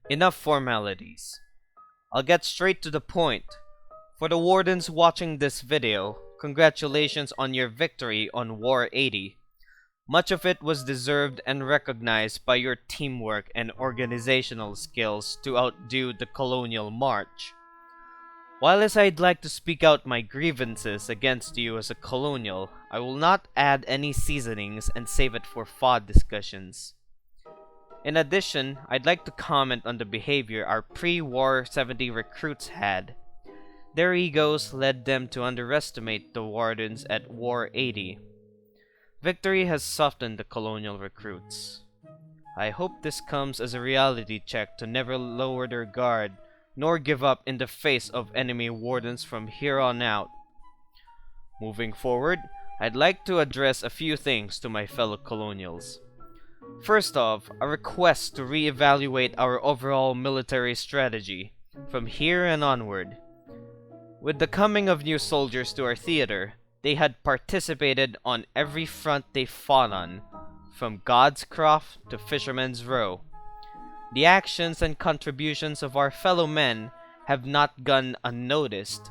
Enough formalities. I'll get straight to the point. For the Wardens watching this video, congratulations on your victory on War 80. Much of it was deserved and recognized by your teamwork and organizational skills to outdo the Colonial March. While as I'd like to speak out my grievances against you as a Colonial, I will not add any seasonings and save it for FOD discussions. In addition, I'd like to comment on the behavior our pre-War 70 recruits had. Their egos led them to underestimate the Wardens at War 80. Victory has softened the Colonial recruits. I hope this comes as a reality check to never lower their guard, nor give up in the face of enemy Wardens from here on out. Moving forward, I'd like to address a few things to my fellow Colonials. First off, a request to re-evaluate our overall military strategy, from here and onward. With the coming of new soldiers to our theater, they had participated on every front they fought on, from God's Croft to Fisherman's Row. The actions and contributions of our fellow men have not gone unnoticed.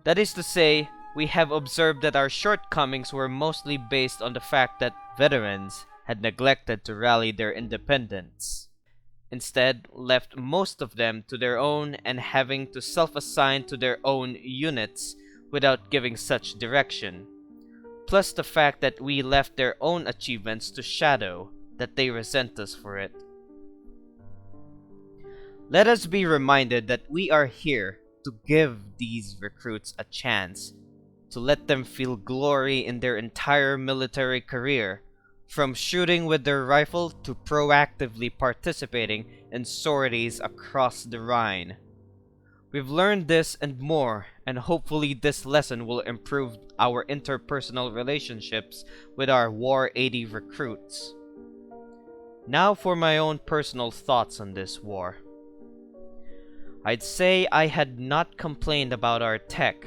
That is to say, we have observed that our shortcomings were mostly based on the fact that veterans had neglected to rally their independents. Instead, left most of them to their own and having to self-assign to their own units without giving such direction. Plus the fact that we left their own achievements to shadow, that they resent us for it. Let us be reminded that we are here to give these recruits a chance, to let them feel glory in their entire military career, from shooting with their rifle to proactively participating in sorties across the Rhine. We've learned this and more, and hopefully this lesson will improve our interpersonal relationships with our War 80 recruits. Now for my own personal thoughts on this war. I'd say I had not complained about our tech,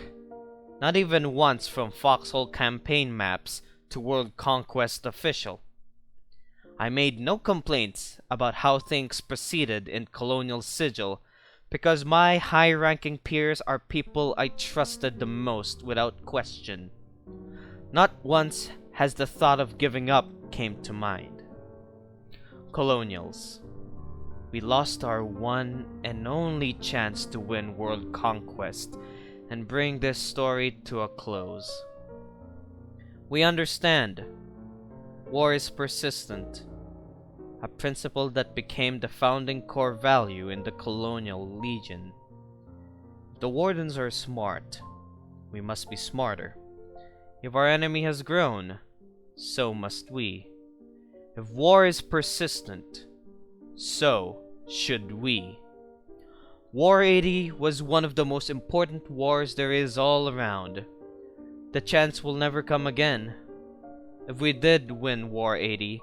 not even once from Foxhole campaign maps to World Conquest Official. I made no complaints about how things proceeded in Colonial Sigil because my high-ranking peers are people I trusted the most without question. Not once has the thought of giving up came to mind. Colonials. We lost our one and only chance to win World Conquest and bring this story to a close. We understand. War is persistent, a principle that became the founding core value in the Colonial Legion. If the Wardens are smart, we must be smarter. If our enemy has grown, so must we. If war is persistent, so should we. War 80 was one of the most important wars there is all around. The chance will never come again. If we did win War 80,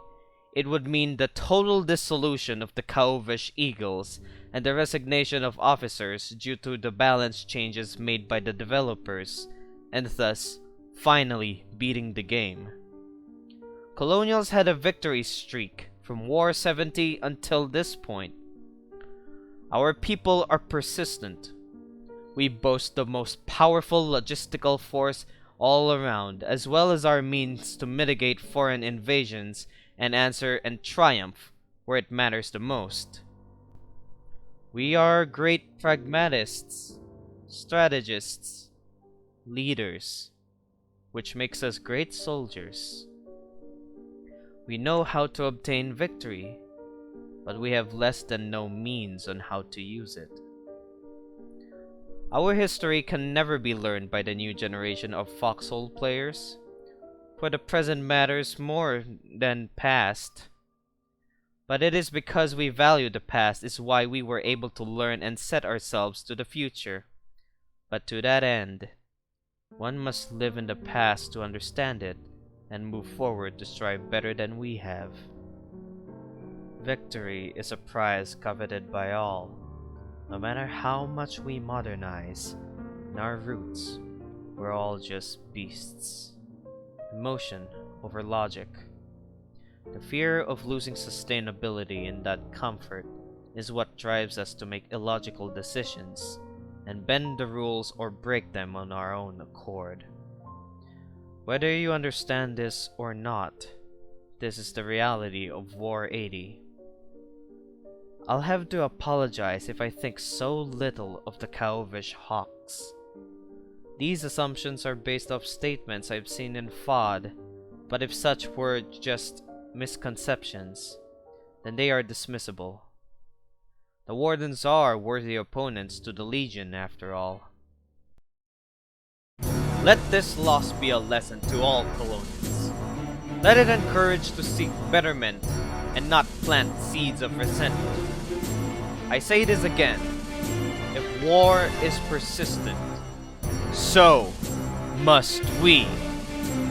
it would mean the total dissolution of the Kauvish Eagles and the resignation of officers due to the balance changes made by the developers, and thus finally beating the game. Colonials had a victory streak from War 70 until this point. Our people are persistent. We boast the most powerful logistical force all around, as well as our means to mitigate foreign invasions and answer and triumph where it matters the most. We are great pragmatists, strategists, leaders, which makes us great soldiers. We know how to obtain victory, but we have less than no means on how to use it. Our history can never be learned by the new generation of Foxhole players, for the present matters more than past. But it is because we value the past is why we were able to learn and set ourselves to the future. But to that end, one must live in the past to understand it and move forward to strive better than we have. Victory is a prize coveted by all. No matter how much we modernize, in our roots, we're all just beasts. Emotion over logic. The fear of losing sustainability in that comfort is what drives us to make illogical decisions and bend the rules or break them on our own accord. Whether you understand this or not, this is the reality of War 80. I'll have to apologize if I think so little of the Cowvish Hawks. These assumptions are based off statements I've seen in FOD, but if such were just misconceptions, then they are dismissible. The Wardens are worthy opponents to the Legion after all. Let this loss be a lesson to all Colonials. Let it encourage to seek betterment and not plant seeds of resentment. I say this again, if war is persistent, so must we.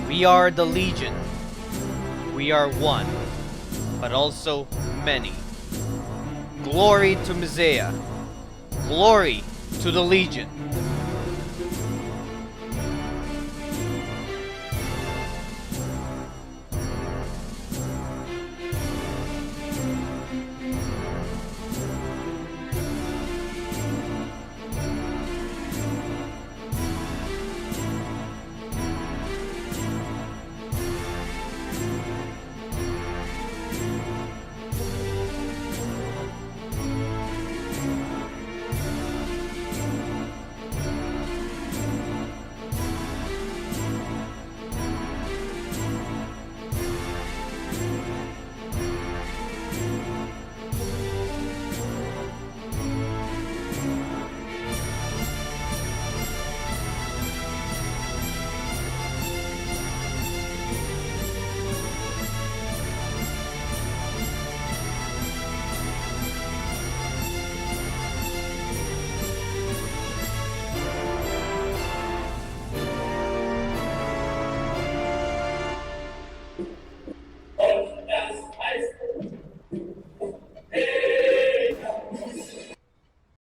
We are the Legion. We are one, but also many. Glory to Mizea. Glory to the Legion.